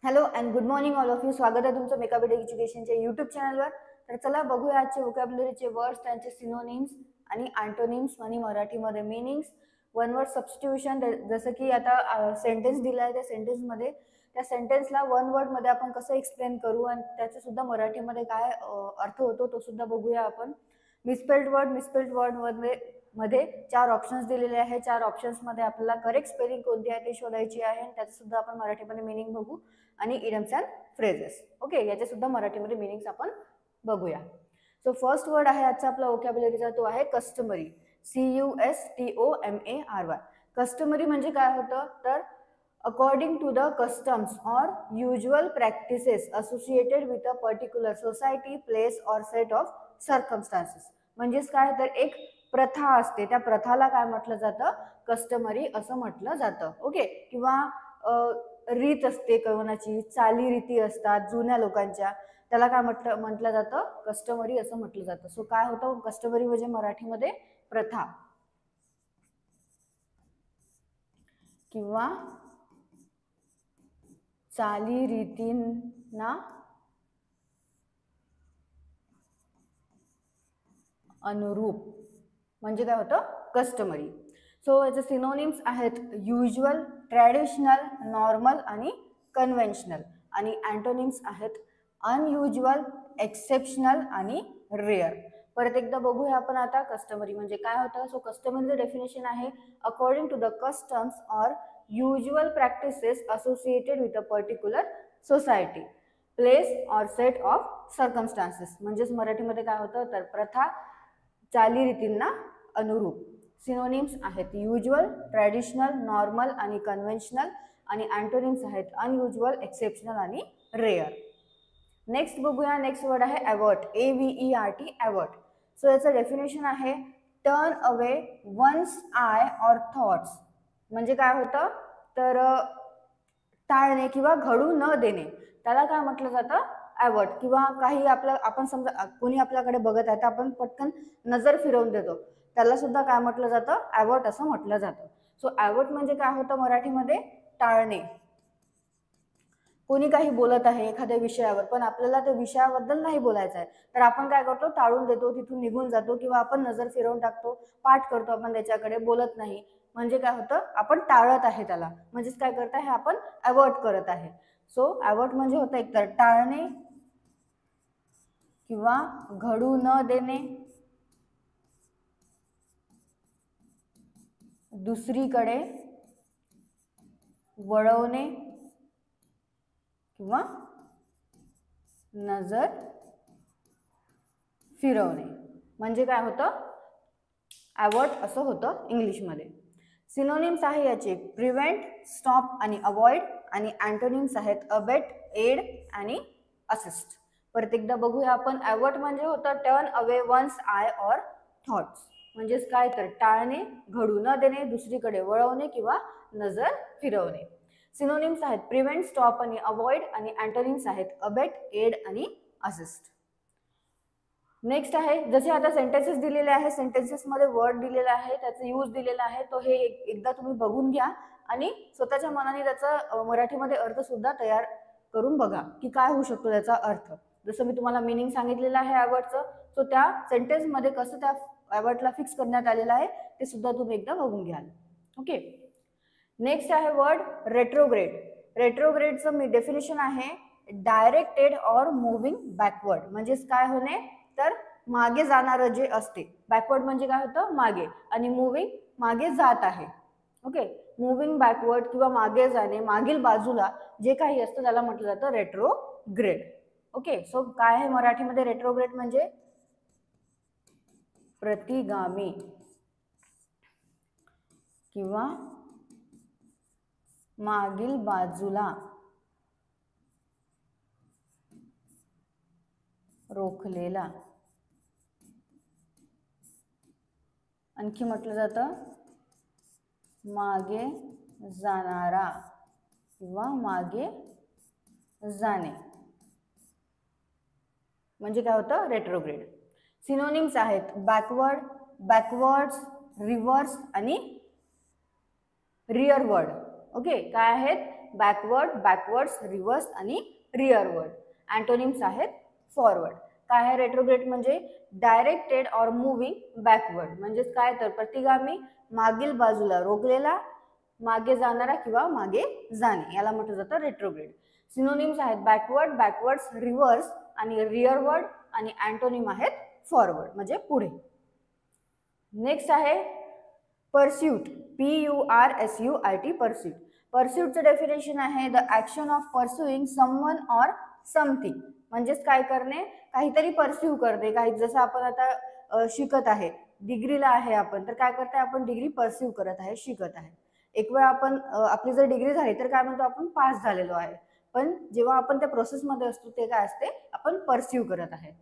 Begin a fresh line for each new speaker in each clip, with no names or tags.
Hello and good morning all of you. स्वागत आहे तुमचं मेकअप एज्युकेशनच्या यूट्यूब चॅनलवर. तर चला बघूया आजचे व्होकॅब्युलरीचे वर्ड्स, त्यांचे सिनोनिम्स आणि अँटोनिम्स आणि मराठीमध्ये मीनिंग्स, वन वर्ड सबस्टिट्यूशन. जसं की आता सेंटेन्स दिला आहे, त्या सेंटेन्समध्ये त्या सेंटेन्सला वन वर्डमध्ये आपण कसं एक्सप्लेन करू आणि त्याचा सुद्धा मराठीमध्ये काय अर्थ होतो तो सुद्धा बघूया आपण. मिसपेल्ड वर्ड मध्ये 4 ऑप्शन्स दिलेले आहे. 4 ऑप्शन्समध्ये आपल्याला करेक्ट स्पेलिंग कोणती आहे ते शोधायची आहे. त्याचं सुद्धा आपण मराठीमध्ये मीनिंग बघू आणि इडियम्स अँड फ्रेजेस. ओके, याचे सुद्धा मराठीमध्ये मीनिंग्स आपण बघूया. सो फर्स्ट वर्ड आहे आजचा आपला व्होकॅब्युलरीचा, तो आहे कस्टमरी. CUSTOMARY. कस्टमरी म्हणजे काय होतं तर अकॉर्डिंग टू द कस्टम्स और usual practices associated with a particular society, place और सेट ऑफ सर्कमस्टान्सेस. म्हणजेच काय तर एक प्रथा असते, त्या प्रथाला काय म्हटलं जातं, कस्टमरी असं म्हटलं जातं. ओके, किंवा रीत असते कोणाची, चालीरीती असतात जुन्या लोकांच्या, त्याला काय म्हटलं जातं, कस्टमरी असं म्हटलं जातं. सो काय होतं कस्टमरी म्हणजे मराठीमध्ये प्रथा किंवा चालीरीतींना अनुरूप म्हणजे काय होतं कस्टमरी. सो याचे सिनोनिम्स आहेत युजुअल, ट्रॅडिशनल, नॉर्मल आणि कन्व्हेन्शनल. आणि अँटोनिम्स आहेत अनयुजुअल, एक्सेप्शनल आणि रेअर. परत एकदा बघूया आपण आता कस्टमरी म्हणजे काय होतं. सो कस्टमरीचं डेफिनेशन आहे अकॉर्डिंग टू द कस्टम्स और usual practices associated with a particular society, place और सेट ऑफ सर्कमस्टान्सेस. म्हणजेच मराठीमध्ये काय होतं तर प्रथा, चालीरीतींना अनुरूप. सिनोनिम्स आहेत युजुअल, ट्रॅडिशनल, नॉर्मल आणि कन्व्हेन्शनल. आणि अँटोनिम्स आहेत अनयुजुअल, एक्सेप्शनल आणि रेअर. नेक्स्ट बघूया. नेक्स्ट वर्ड आहे अवर्ट. AVERT, avert. सो याचं डेफिनेशन आहे टर्न अवे वन्स आय और थॉट्स. म्हणजे काय होतं तर टाळणे किंवा घडू न देणे, त्याला काय म्हटलं जातं अवर्ट. किंवा काही आपण समजा कोणी आपल्याकडे बघत आहे तर आपण पटकन नजर फिरवून देतो, त्याला सुद्धा काय म्हटलं जातं अवर्ट असं म्हटलं जातं. सो अवर्ट म्हणजे काय होतं मराठीमध्ये टाळणे. कोणी काही बोलत आहे एखाद्या विषयावर पण आपल्याला त्या विषयाबद्दल नाही बोलायचं आहे तर आपण काय करतो, टाळून देतो, तिथून निघून जातो किंवा आपण नजर फिरवून टाकतो, पाठ करतो आपण त्याच्याकडे, बोलत नाही. म्हणजे काय होतं आपण टाळत आहे त्याला, म्हणजेच काय करत आहे आपण अवॉइड करत आहे. सो अवॉइड म्हणजे होतं एकतर टाळणे किंवा घडू न देणे, दुसरीकडे वळवणे किंवा नजर फिरवणे. म्हणजे काय होतं अवॉइड असं होतं इंग्लिशमध्ये. सिनोनिम्स आहे याचे प्रिव्हेंट, स्टॉप आणि अवॉइड. आणि अँटोनिम्स आहेत अबेट, एड आणि असिस्ट. परत एकदा बघूया आपण. अवॉइड म्हणजे होतं टर्न अवे वन्स आय और थॉट्स. म्हणजेच काय तर टाळणे, घडू न देणे, दुसरीकडे वळवणे किंवा नजर फिरवणे. सिनोनिम्स आहेत प्रिव्हेंट, स्टॉप आणि अवॉइड. आणि अँटोनिम्स आहेत अबेट, एड आणि असिस्ट. नेक्स्ट आहे जसे आता सेंटेन्सेस दिलेले आहे, सेंटेन्सेसमध्ये वर्ड दिलेला आहे, त्याचा यूज दिलेला आहे, तो हे एकदा तुम्ही बघून घ्या आणि स्वतःच्या मनाने त्याचा मराठीमध्ये अर्थ सुद्धा तयार करून बघा की काय होऊ शकतो त्याचा अर्थ. जसं मी तुम्हाला मीनिंग सांगितलेलं आहे अवॉइडचं, सो त्या सेंटेन्समध्ये कसं त्या अवॉइडला फिक्स करण्यात आलेलं आहे ते सुद्धा तुम्ही एकदा बघून घ्याल. ओके. नेक्स्ट आहे वर्ड रेट्रोग्रेड. रेट्रोग्रेडचं मी डेफिनेशन आहे डायरेक्टेड और मुव्हिंग बॅकवर्ड. म्हणजेच काय होणे तर मागे जाणारं जे असते, बॅकवर्ड म्हणजे काय होतं मागे, आणि मुव्हिंग मागे जात आहे. ओके, मुव्हिंग बॅकवर्ड किंवा मागे जाणे, मागील बाजूला जे काही असतं त्याला म्हटलं जातं रेट्रोग्रेड. ओके, सो काय आहे मराठीमध्ये रेट्रोग्रेड म्हणजे प्रतिगामी किंवा मागील बाजूला रोखलेला. आणखी म्हटलं जातं मागे जाणारा किंवा मागे जाणे, म्हणजे काय होतं रेट्रोग्रेड. सिनोनिम्स आहेत बॅकवर्ड, बॅकवर्ड्स, रिव्हर्स आणि रिअरवर्ड. ओके, काय आहेत बॅकवर्ड, बॅकवर्ड्स, रिव्हर्स आणि रिअरवर्ड. अँटोनिम्स आहेत फॉरवर्ड. काय आहे रेट्रोग्रेड म्हणजे डायरेक्टेड ऑर मुव्हिंग बॅकवर्ड, म्हणजेच काय तर प्रतिगामी, मागील बाजूला रोखलेला, मागे जाणारा किंवा मागे जाणे, याला म्हटलं जातं रेट्रोग्रेड. सिनोनिम्स आहेत बॅकवर्ड, बॅकवर्ड्स, रिव्हर्स आणि रिअरवर्ड आणि अँटोनिम आहेत फॉरवर्ड म्हणजे पुढे. नेक्स्ट आहे परस्यूट, PURSUIT, परस्यूट. परस्यूटचं डेफिनेशन आहे the action of pursuing someone or something, म्हणजेच काय करणे, काहीतरी परस्यू करणे. काही जसं आपण आता शिकत आहे, डिग्रीला आहे आपण, तर काय करते आपण डिग्री परस्यू करत आहे, शिकत आहे. एक वेळ आपण आपली जर डिग्री झाली तर काय म्हणतो आपण पास झालेलो आहे, पण जेव्हा आपण त्या प्रोसेसमध्ये असतो ते काय असते, आपण परस्यू करत आहे.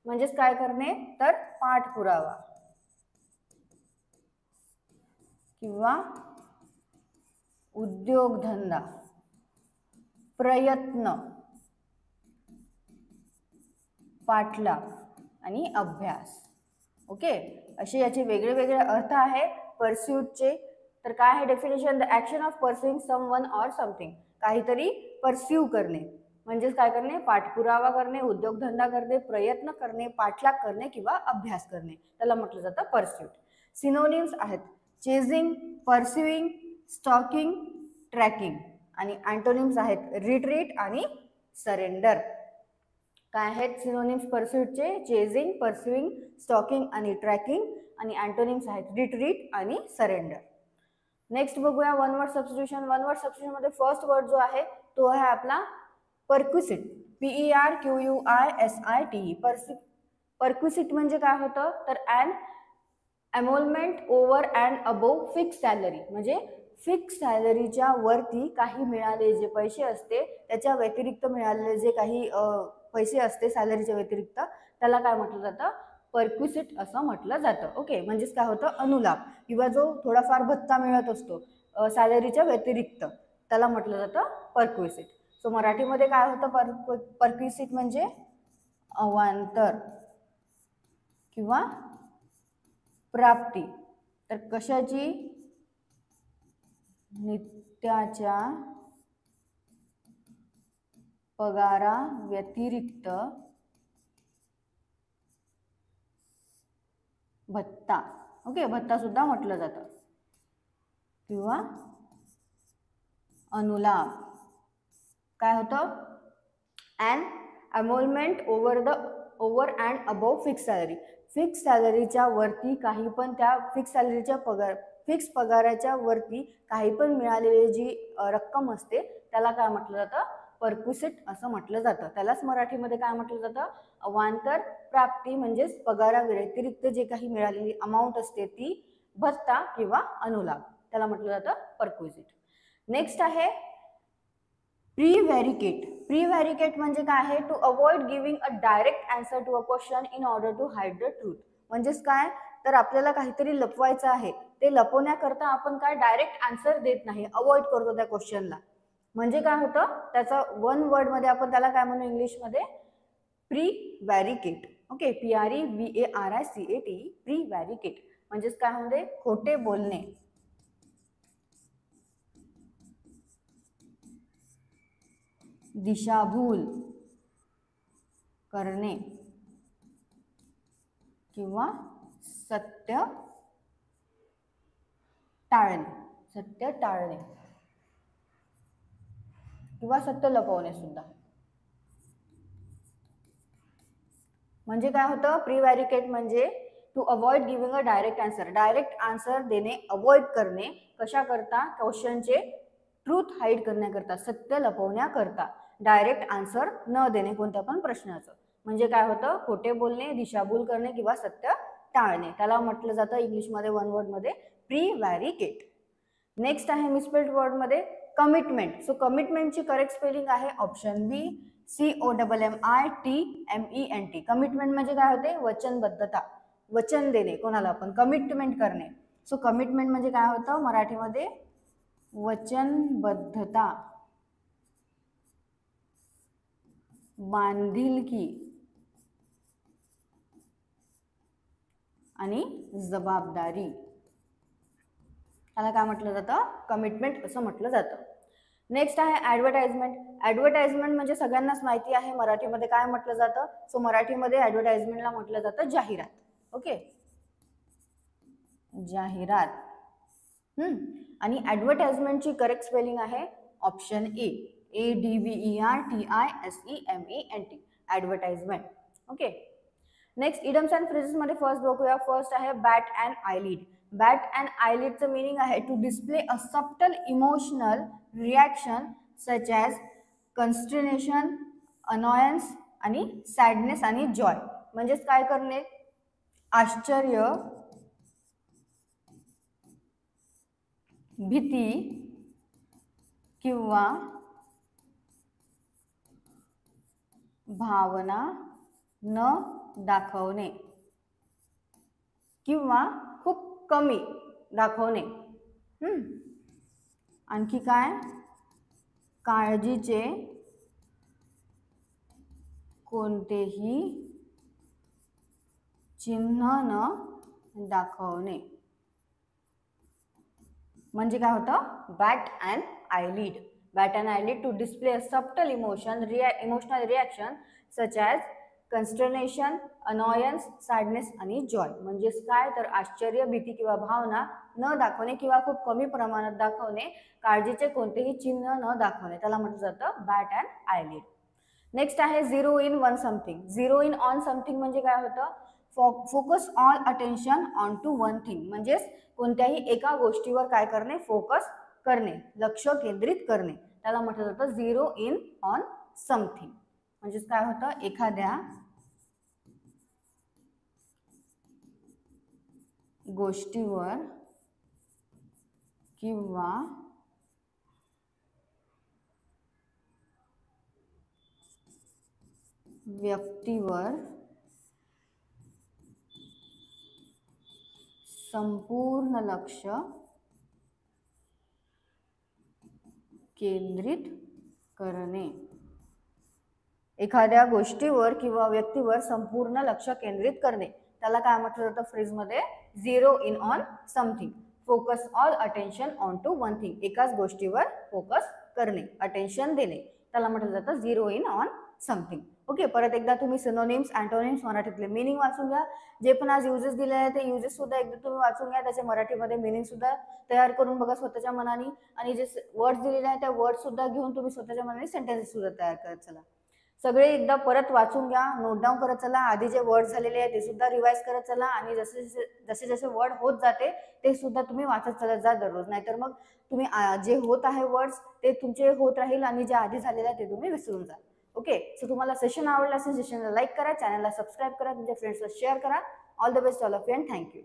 म्हणजेच काय करणे तर पाठपुरावा किंवा उद्योगधंदा, प्रयत्न, पाठलाग आणि अभ्यास. ओके, असे याचे वेगळे वेगळे अर्थ आहे परस्यूटचे. तर काय आहे definition, the action of pursuing someone or something, काहीतरी परस्यू करणे, म्हणजेच काय करणे, पाठपुरावा करणे, उद्योगधंदा करणे, प्रयत्न करणे, पाठलाग करणे किंवा अभ्यास करणे, त्याला म्हटलं जातं परस्यूट. सिनोनिम्स आहेत चेझिंग, परस्युइंग, स्टॉकिंग, ट्रॅकिंग आणि अँटोनिम्स आहेत रिट्रीट आणि सरेंडर. काय आहेत सिनोनिम्स परस्यूटचे, चेझिंग, परस्युइंग, स्टॉकिंग आणि ट्रॅकिंग आणि अँटोनिम्स आहेत रिट्रीट आणि सरेंडर. नेक्स्ट बघूया one word substitution. One word substitution मध्ये फर्स्ट वर्ड जो आहे तो आहे आपला परक्विसिट, PERQUISIT. परक्विसिट म्हणजे काय होतं तर an emolument over and above fix salary, म्हणजे फिक्स सॅलरीच्या वरती काही मिळालेले जे पैसे असते त्याच्या व्यतिरिक्त मिळालेले जे काही पैसे असते सॅलरीच्या व्यतिरिक्त, त्याला काय म्हटलं जातं, परक्विसिट असं म्हटलं जातं. ओके, म्हणजेच काय होतं अनुलाभ किंवा जो थोडाफार भत्ता मिळत असतो सॅलरीच्या व्यतिरिक्त, त्याला म्हटलं जातं परक्विसिट. सो मराठीमध्ये काय होतं परक्विसिट म्हणजे अवांतर किंवा प्राप्ती. तर कशाची, नित्याच्या पगारा व्यतिरिक्त भत्ता. ओके, भत्ता सुद्धा म्हटलं जातं किंवा अनुलाभ. काय होतं an emolument over and above fix salary, fix सॅलरीच्या वरती काही पण, त्या फिक्स सॅलरीच्या फिक्स पगाराच्या वरती काही पण मिळालेली जी रक्कम असते त्याला काय म्हटलं जातं, परक्विसिट असं म्हटलं जातं. त्यालाच मराठीमध्ये काय म्हटलं जातं, अवांतर प्राप्ती, म्हणजेच पगारा व्यतिरिक्त जे काही मिळालेली अमाऊंट असते ती भत्ता किंवा अनुलाभ, त्याला म्हटलं जातं परक्विसिट. नेक्स्ट आहे प्रीव्हॅरिकेट. प्रीव्हॅरिकेट म्हणजे काय आहे, to avoid giving a direct answer to a question in order to hide the truth. म्हणजेच काय तर आपल्याला काहीतरी लपवायचं आहे, ते लपवण्याकरता आपण काय डायरेक्ट आन्सर देत नाही, अवॉइड करतो त्या क्वेश्चनला. म्हणजे काय होतं त्याचा वन वर्ड मध्ये आपण त्याला काय म्हणू इंग्लिशमध्ये, प्रीव्हॅरिकेट. Okay, PREVARICAT, प्रीव्हॅरिकेट. म्हणजेच काय म्हणजे खोटे बोलणे, दिशाभूल करणे किंवा सत्य टाळणे किंवा सत्य लपवणे सुद्धा. म्हणजे काय होतं प्रीव्हॅरिकेट म्हणजे to avoid giving a direct answer, direct answer देणे अवॉइड करणे, कशा करता, क्वेश्चनचे ट्रूथ हाईड करण्याकरता, सत्य लपवण्याकरता, डायरेक्ट आन्सर न देणे कोणत्या पण प्रश्नाचं. म्हणजे काय होतं खोटे बोलणे, दिशाभूल करणे किंवा सत्य टाळणे, त्याला म्हटलं जातं इंग्लिशमध्ये वन वर्ड मध्ये प्रीव्हॅरिकेट. नेक्स्ट आहे मिसस्पेल्ड वर्ड मध्ये कमिटमेंट. सो कमिटमेंटची करेक्ट स्पेलिंग आहे ऑप्शन बी, COMMITMENT. कमिटमेंट म्हणजे काय होते, वचनबद्धता, वचन देणे कोणाला पण, कमिटमेंट करणे. सो कमिटमेंट म्हणजे काय होतं मराठीमध्ये, वचनबद्धता, बांधिलकी आणि जबाबदारी, त्याला काय म्हटलं जातं, कमिटमेंट असं म्हटलं जातं. नेक्स्ट आहे ॲडव्हर्टाइजमेंट. ॲडव्हर्टाइजमेंट म्हणजे सगळ्यांनाच माहिती आहे मराठीमध्ये काय म्हटलं जातं. सो मराठीमध्ये ॲडव्हर्टाइजमेंटला म्हटलं जातं जाहिरात. ओके, जाहिरात. आणि ॲडव्हर्टाइजमेंटची करेक्ट स्पेलिंग आहे option A, ADVERTISEMENT, advertisement. Okay, next idioms and phrases मध्ये फर्स्ट बघूया. फर्स्ट आहे bat and eyelid. Bat and आयलिडचं मिनिंग आहे to display a subtle emotional reaction such as consternation, annoyance आणि सॅडनेस आणि जॉय. म्हणजेच काय करणे, आश्चर्य, भीती किंवा भावना न दाखवणे किंवा खूप कमी दाखवणे. आणखी काय, काळजीचे कोणतेही चिन्ह न दाखवणे. म्हणजे काय होतं, bat and eyelid. Bat and eyelid to display a subtle emotional reaction such as consternation, annoyance, sadness आणि जॉय. म्हणजेच काय तर आश्चर्य, भीती किंवा भावना न दाखवणे किंवा खूप कमी प्रमाणात दाखवणे, काळजीचे कोणतेही चिन्ह न दाखवणे, त्याला म्हटलं जातं बॅट अँड आयलिड. नेक्स्ट आहे zero in one something. Zero in on something म्हणजे काय होतं, focus all attention on to one thing. म्हणजेच कोणत्याही एका गोष्टीवर काय करणे, फोकस करणे, लक्ष केंद्रित करणे, त्याला म्हटलं जातं झिरो इन ऑन समथिंग. म्हणजेच काय होतं, एखाद्या गोष्टीवर किंवा व्यक्तीवर संपूर्ण लक्ष केंद्रित करणे. एखाद्या गोष्टीवर किंवा व्यक्तीवर संपूर्ण लक्ष केंद्रित करणे, त्याला काय म्हटलं जातं फ्रेजमध्ये, zero in on something. Focus all attention on to one thing. एकाच गोष्टीवर फोकस करणे, अटेन्शन देणे, त्याला म्हटलं जातं zero in on something. Okay, परत एकदा तुम्ही सिनोनिम्स, अँटोनिम्स मराठीतले मिनिंग वाचून घ्या. जे पण आज युजेस दिले आहेत ते युजेस सुद्धा एकदा तुम्ही वाचून घ्या. त्याचे मराठीमध्ये मिनिंग सुद्धा तयार करून बघा स्वतःच्या मनाने. आणि जे वर्ड्स दिलेले आहेत त्या वर्ड सुद्धा घेऊन तुम्ही स्वतःच्या मनाने सेंटेन्सेस सुद्धा तयार करत चला. सगळे एकदा परत वाचून घ्या, नोट डाऊन करत चला. आधी जे वर्ड झालेले आहेत ते सुद्धा रिवाइज करत चला. आणि जसे जसे वर्ड होत जाते ते सुद्धा तुम्ही वाचत चलत जा दररोज. नाहीतर मग तुम्ही जे होत आहे वर्ड्स ते तुमचे होत राहील आणि जे आधी झालेले आहे ते तुम्ही विसरून जा. ओके, सो तुम्हाला सेशन आवडला असेल, सेशनला लाईक करा, चॅनलला सबस्क्राईब करा, तुमच्या फ्रेंड्सला शेअर करा. All the best all of you and thank you.